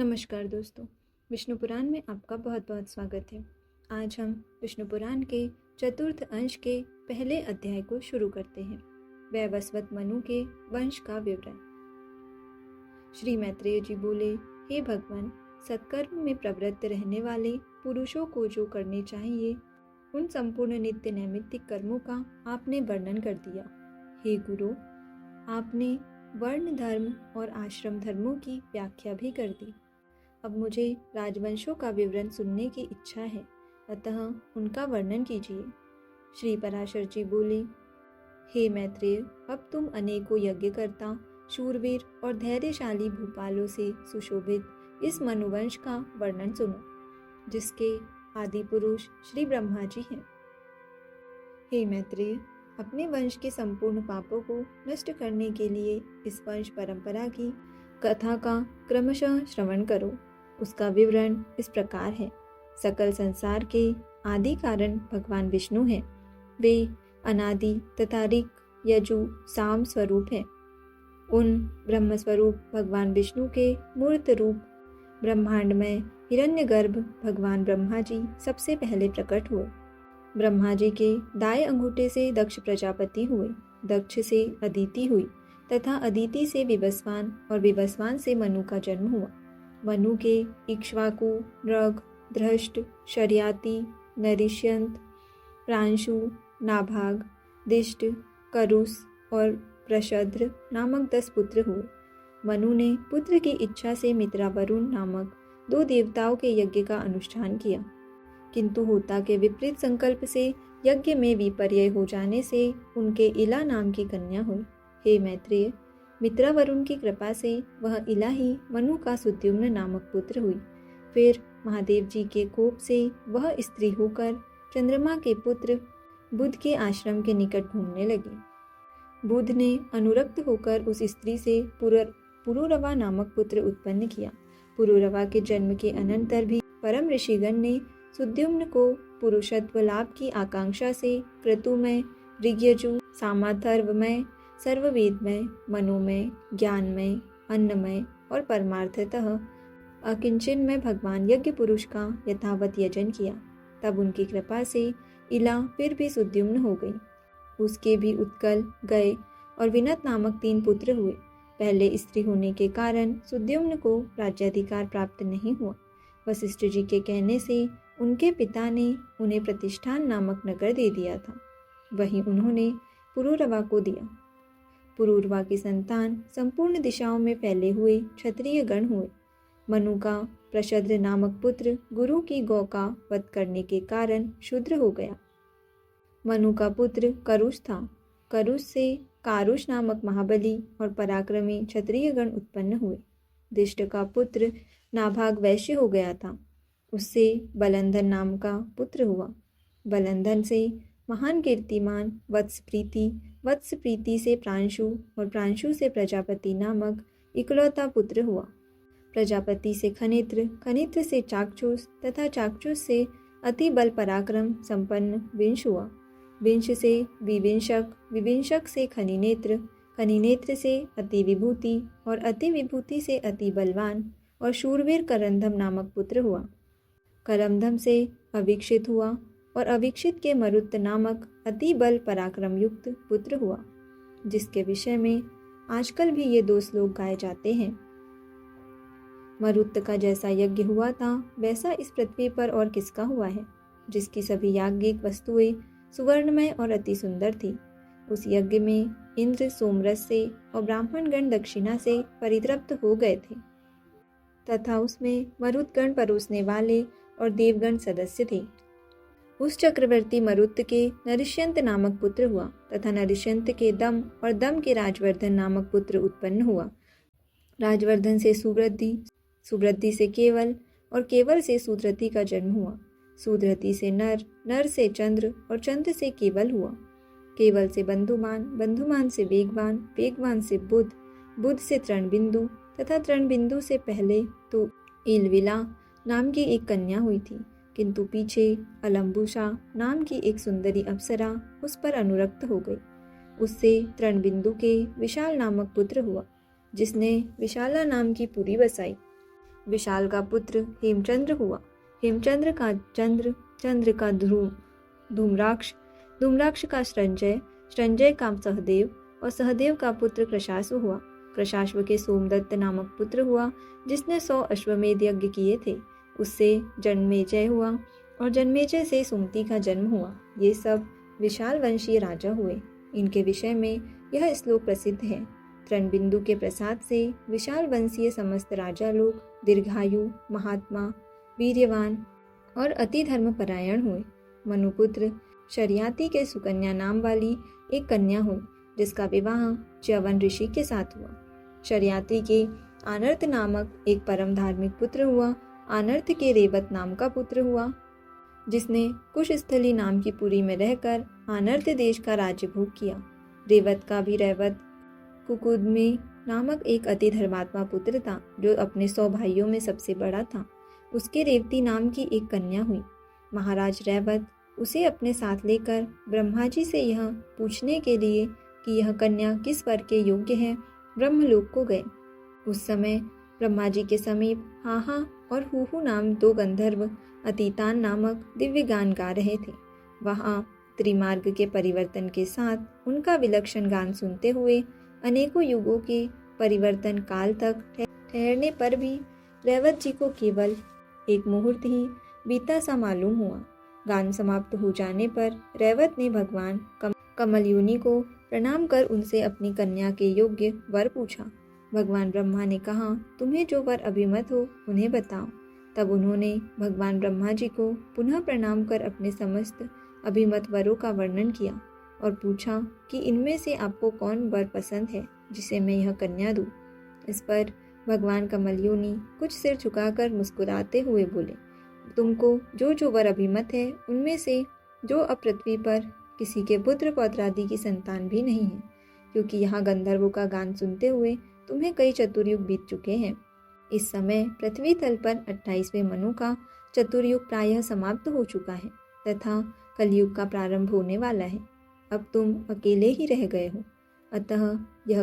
नमस्कार दोस्तों, विष्णु पुराण में आपका बहुत बहुत स्वागत है। आज हम विष्णु पुराण के चतुर्थ अंश के पहले अध्याय को शुरू करते हैं। वैवस्वत मनु के वंश का विवरण। श्री मैत्रेय जी बोले, हे भगवान, सत्कर्म में प्रवृत्त रहने वाले पुरुषों को जो करने चाहिए उन संपूर्ण नित्य नैमित्तिक कर्मों का आपने वर्णन कर दिया। हे गुरु, आपने वर्ण धर्म और आश्रम धर्मों की व्याख्या भी कर दी। अब मुझे राजवंशों का विवरण सुनने की इच्छा है, अतः उनका वर्णन कीजिए। श्री पराशर जी बोले, हे मैत्रेय, अब तुम अनेकों यज्ञकर्ता, शूरवीर और धैर्यशाली भूपालों से सुशोभित इस मनुवंश का वर्णन सुनो, जिसके आदि पुरुष श्री ब्रह्मा जी हैं। हे मैत्रेय, अपने वंश के संपूर्ण पापों को नष्ट करने के लिए इस वंश परंपरा की कथा का क्रमशः श्रवण करो। उसका विवरण इस प्रकार है। सकल संसार के आदि कारण भगवान विष्णु हैं। वे अनादि तथा ऋक, यजु, साम स्वरूप हैं। उन ब्रह्म स्वरूप भगवान विष्णु के मूर्त रूप ब्रह्मांड में हिरण्यगर्भ भगवान ब्रह्मा जी सबसे पहले प्रकट हुए। ब्रह्मा जी के दाएं अंगूठे से दक्ष प्रजापति हुए, दक्ष से अदिति हुई तथा अदिति से विवस्वान और विवस्वान से मनु का जन्म हुआ। मनु के इक्ष्वाकु, नृग, धृष्ट, शर्याति, नरिष्यंत, प्रांशु, नाभाग, दिष्ट, करुस और प्रशद्र नामक 10 पुत्र हुए। मनु ने पुत्र की इच्छा से मित्रा वरुण नामक 2 देवताओं के यज्ञ का अनुष्ठान किया, किंतु होता के विपरीत संकल्प से यज्ञ में विपर्य हो जाने से उनके इला नाम की कन्या हुई। हे मैत्रेय, मित्रा वरुण की कृपा से वह इला ही मनु का सुद्युम्न नामक पुत्र हुई। फिर महादेव जी के कोप से वह स्त्री होकर चंद्रमा के पुत्र बुध के आश्रम के निकट घूमने लगी। बुध ने अनुरक्त होकर उस स्त्री से पुरुरवा नामक पुत्र उत्पन्न किया। पुरुरवा के जन्म के अनंतर भी परम ऋषिगण ने सुद्युम्न को पुरुषत्व लाभ की आकांक्षा से क्रतुमय, ऋग्यजु, सामाथर्वमय, सर्ववेदमय, मनोमय, ज्ञानमय, अन्नमय और परमार्थतः अकिंचनमय भगवान यज्ञ पुरुष का यथावत यजन किया। तब उनकी कृपा से इला फिर भी सुद्युम्न हो गई। उसके भी उत्कल, गय और विनत नामक 3 पुत्र हुए। पहले स्त्री होने के कारण सुद्युम्न को राज्याधिकार प्राप्त नहीं हुआ। वशिष्ठ जी के कहने से उनके पिता ने उन्हें प्रतिष्ठान नामक नगर दे दिया था। वहीं उन्होंने पुरुरवा को दिया। पुरुरवा की संतान संपूर्ण दिशाओं में फैले हुए क्षत्रिय गण हुए। मनु का प्रशद्र नामक पुत्र गुरु की गौ का वध करने के कारण शूद्र हो गया। मनु का पुत्र करुष था। करुष से कारुष नामक महाबली और पराक्रमी क्षत्रिय गण उत्पन्न हुए। दिष्ट का पुत्र नाभाग वैश्य हो गया था। उससे बलंधन नाम का पुत्र हुआ। बलंधन से महान कीर्तिमान वत्सप्रीति, वत्सप्रीति से प्रांशु और प्रांशु से प्रजापति नामक इकलौता पुत्र हुआ। प्रजापति से खनित्र, खनित्र से चाक्षुष तथा चाक्षुष से अति बल पराक्रम संपन्न विंश हुआ। विंश से विविंशक, विविंशक से खनिनेत्र, खनिनेत्र से अति विभूति और अति विभूति से अति बलवान और शूरवीर करंधम नामक पुत्र हुआ। करंधम से अवीक्षित हुआ और अवीक्षित के मरुत नामक अति बल पराक्रम युक्त पुत्र हुआ, जिसके विषय में आजकल भी ये 2 श्लोक गाए जाते हैं। मरुत का जैसा यज्ञ हुआ था वैसा इस पृथ्वी पर और किसका हुआ है, जिसकी सभी याज्ञिक वस्तुएं सुवर्णमय और अति सुंदर थी। उस यज्ञ में इंद्र सोमरस से और ब्राह्मणगण दक्षिणा से परितृप्त हो गए थे तथा उसमें मरुतगण परोसने वाले और देवगण सदस्य थे। उस चक्रवर्ती मरुत के नरिष्यंत नामक पुत्र हुआ तथा नरिष्यंत के दम और दम के राजवर्धन नामक पुत्र उत्पन्न हुआ। राजवर्धन से सुवृद्धि, सुवृद्धि से केवल और केवल से सुधृति का जन्म हुआ। सुधृति से नर, नर से चंद्र और चंद्र से केवल हुआ। केवल से बंधुमान, बंधुमान से वेगवान, वेगवान से बुध, बुध से तृणबिंदु तथा तृणबिंदु से पहले तो इलविला नाम की एक कन्या हुई थी, किंतु पीछे अलम्बुषा नाम की एक सुंदरी अप्सरा उस पर अनुरक्त हो गई। उससे तृणबिंदु के विशाल नामक पुत्र हुआ, जिसने विशाला नाम की पुरी बसाई। विशाल का पुत्र हेमचंद्र हुआ। हेमचंद्र का चंद्र, चंद्र का धूम्राक्ष, धूम्राक्ष का संजय, संजय का सहदेव और सहदेव का पुत्र कृशाश्व हुआ। कृशाश्व के सोमदत्त नामक पुत्र हुआ जिसने 100 अश्वमेध यज्ञ किए थे। उससे जन्मेजय हुआ और जन्मेजय से सुमति का जन्म हुआ। ये सब विशाल वंशीय राजा हुए। इनके विषय में यह श्लोक प्रसिद्ध है। तृणबिंदु के प्रसाद से विशाल वंशीय समस्त राजा लोग दीर्घायु, महात्मा, वीर्यवान और अति धर्मपरायण हुए। मनुपुत्र शर्याति के सुकन्या नाम वाली एक कन्या हुई जिसका विवाह च्यवन ऋषि के साथ हुआ। शर्याति के आनर्त नामक एक परम धार्मिक पुत्र हुआ। आनर्त के रेवत नाम का पुत्र हुआ जिसने कुशस्थली नाम की पुरी में रहकर आनर्त देश का राज्य भोग किया। रेवत का भी रेवत कुकुदमी नामक एक अति धर्मात्मा पुत्र था जो अपने 100 भाइयों में सबसे बड़ा था। उसके रेवती नाम की एक कन्या हुई। महाराज रेवत उसे अपने साथ लेकर ब्रह्मा जी से यह पूछने के लिए कि यह कन्या किस वर के योग्य है ब्रह्मलोक को गए। उस समय ब्रह्मा जी के समीप हाहा और हूहू नाम 2 गंधर्व अतीतान नामक दिव्य गान गा रहे थे। वहाँ त्रिमार्ग के परिवर्तन के साथ उनका विलक्षण गान सुनते हुए अनेकों युगों के परिवर्तन काल तक ठहरने पर भी रेवत जी को केवल एक मुहूर्त ही बीता सा मालूम हुआ। गान समाप्त हो जाने पर रेवत ने भगवान कमलयुनि को प्रणाम कर उनसे अपनी कन्या के योग्य वर पूछा। भगवान ब्रह्मा ने कहा, तुम्हें जो वर अभिमत हो उन्हें बताओ। तब उन्होंने भगवान ब्रह्मा जी को पुनः प्रणाम कर अपने समस्त अभिमत वरों का वर्णन किया और पूछा कि इनमें से आपको कौन वर पसंद है जिसे मैं यह कन्या दूं। इस पर भगवान कमलयुनि कुछ सिर झुकाकर मुस्कुराते हुए बोले, तुमको जो जो वर अभिमत है उनमें से जो अब पृथ्वी पर किसी के पुत्र पौत्रादि की संतान भी नहीं है, क्योंकि यहाँ गंधर्वों का गान सुनते हुए तुम्हें कई चतुर्युग बीत चुके हैं। इस समय पृथ्वी तल पर 28वें मनु का चतुर्युग प्रायः समाप्त हो चुका है तथा कलयुग का प्रारंभ होने वाला है। अब तुम अकेले ही रह गए हो, अतः यह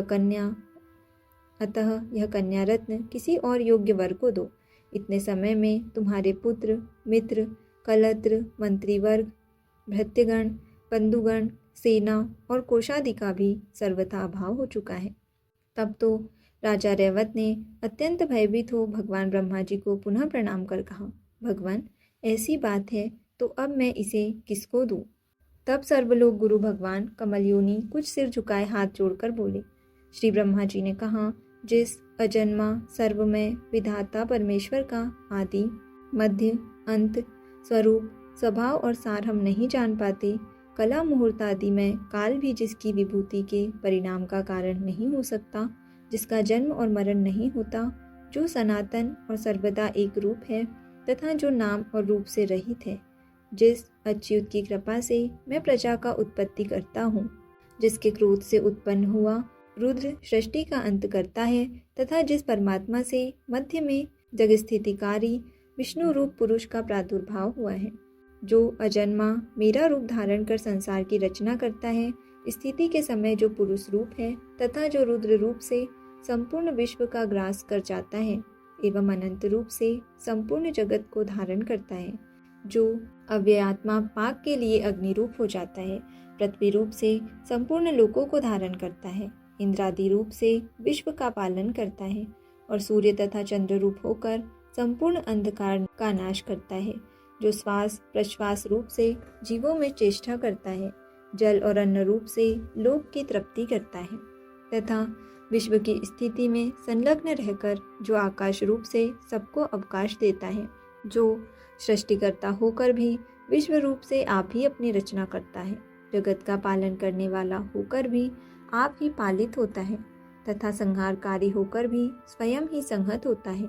कन्या रत्न किसी और योग्य वर को दो। इतने समय में तुम्हारे पुत्र, मित्र, कलत्र, मंत्रीवर्ग, भृत्यगण, बंधुगण, सेना और कोषादि का भी सर्वथा अभाव हो चुका है। तब तो राजा रेवत ने अत्यंत भयभीत हो भगवान ब्रह्मा जी को पुनः प्रणाम कर कहा, भगवान ऐसी बात है तो अब मैं इसे किसको दूं? तब सर्वलोक गुरु भगवान कमलयुनि कुछ सिर झुकाए हाथ जोड़कर बोले। श्री ब्रह्मा जी ने कहा, जिस अजन्मा सर्वमय विधाता परमेश्वर का आदि, मध्य, अंत, स्वरूप, स्वभाव और सार हम नहीं जान पाते, कला मुहूर्त आदि में काल भी जिसकी विभूति के परिणाम का कारण नहीं हो सकता, जिसका जन्म और मरण नहीं होता, जो सनातन और सर्वदा एक रूप है तथा जो नाम और रूप से रहित है, जिस अच्युत की कृपा से मैं प्रजा का उत्पत्ति करता हूँ, जिसके क्रोध से उत्पन्न हुआ रुद्र सृष्टि का अंत करता है तथा जिस परमात्मा से मध्य में जगस्थितिकारी विष्णु रूप पुरुष का प्रादुर्भाव हुआ है, जो अजन्मा मेरा रूप धारण कर संसार की रचना करता है, स्थिति के समय जो पुरुष रूप है तथा जो रुद्र रूप से संपूर्ण विश्व का ग्रास कर जाता है एवं अनंत रूप से संपूर्ण जगत को धारण करता है, जो अव्ययात्मा पाक के लिए अग्नि रूप हो जाता है, पृथ्वी रूप से संपूर्ण लोकों को धारण करता है, इंद्रादि रूप से विश्व का पालन करता है और सूर्य तथा चंद्र रूप होकर संपूर्ण अंधकार का नाश करता है, जो श्वास प्रश्वास रूप से जीवों में चेष्टा करता है, जल और अन्न रूप से लोक की तृप्ति करता है तथा विश्व की स्थिति में संलग्न रहकर जो आकाश रूप से सबको अवकाश देता है, जो सृष्टिकर्ता होकर भी विश्व रूप से आप ही अपनी रचना करता है, जगत का पालन करने वाला होकर भी आप ही पालित होता है तथा संहारकारी होकर भी स्वयं ही संहत होता है,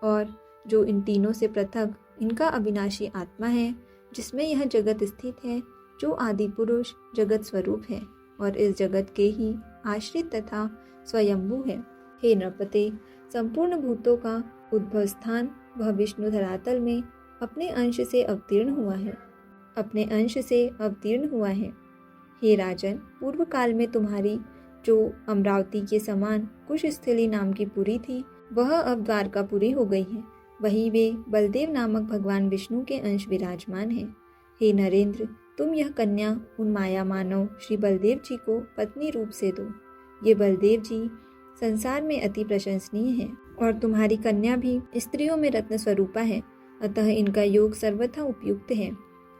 और जो इन तीनों से पृथक इनका अविनाशी आत्मा है, जिसमें यह जगत स्थित है, जो आदि पुरुष जगत स्वरूप है और इस जगत के ही आश्रित तथा स्वयंभू है। हे नृपते, संपूर्ण भूतों का उद्भव स्थान वह विष्णु धरातल में अपने अंश से अवतीर्ण हुआ है। हे राजन, पूर्व काल में तुम्हारी जो अमरावती के समान कुशस्थली नाम की पुरी थी, वह अब द्वारकापुरी हो गई है। वहीं वे बलदेव नामक भगवान विष्णु के अंश विराजमान हैं। हे नरेंद्र, तुम यह कन्या उन माया मानव श्री बलदेव जी को पत्नी रूप से दो। ये बलदेव जी संसार में अति प्रशंसनीय हैं और तुम्हारी कन्या भी स्त्रियों में रत्न स्वरूपा है, अतः इनका योग सर्वथा उपयुक्त है।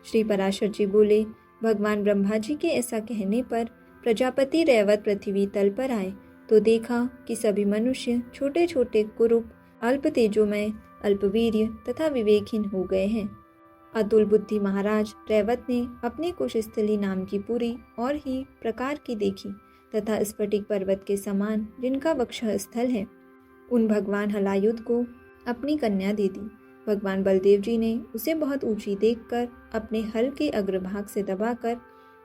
श्री पराशर जी बोले, भगवान ब्रह्मा जी के ऐसा कहने पर प्रजापति रैवत पृथ्वी तल पर आए तो देखा कि सभी मनुष्य छोटे छोटे कुरूप, अल्प तेजोमय, अल्पवीर्य तथा विवेकहीन हो गए हैं। अतुल बुद्धि महाराज रैवत ने अपनी कुशस्थली नाम की पुरी और ही प्रकार की देखी तथा स्फटिक पर्वत के समान जिनका वक्षः स्थल है, उन भगवान हलायुध को अपनी कन्या दे दी। भगवान बलदेव जी ने उसे बहुत ऊंची देखकर अपने हल के अग्रभाग से दबाकर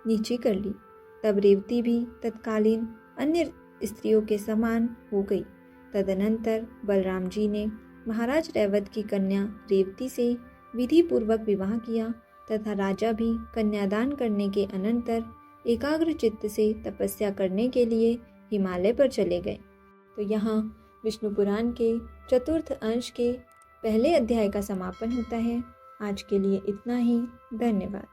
नीचे कर ली। तब रेवती भी तत्कालीन अन्य स्त्रियों के समान हो गई। तदनंतर बलराम जी ने महाराज रैवत की कन्या रेवती से विधि पूर्वक विवाह किया तथा राजा भी कन्यादान करने के अनंतर एकाग्र चित्त से तपस्या करने के लिए हिमालय पर चले गए। तो यहाँ विष्णु पुराण के चतुर्थ अंश के पहले अध्याय का समापन होता है। आज के लिए इतना ही। धन्यवाद।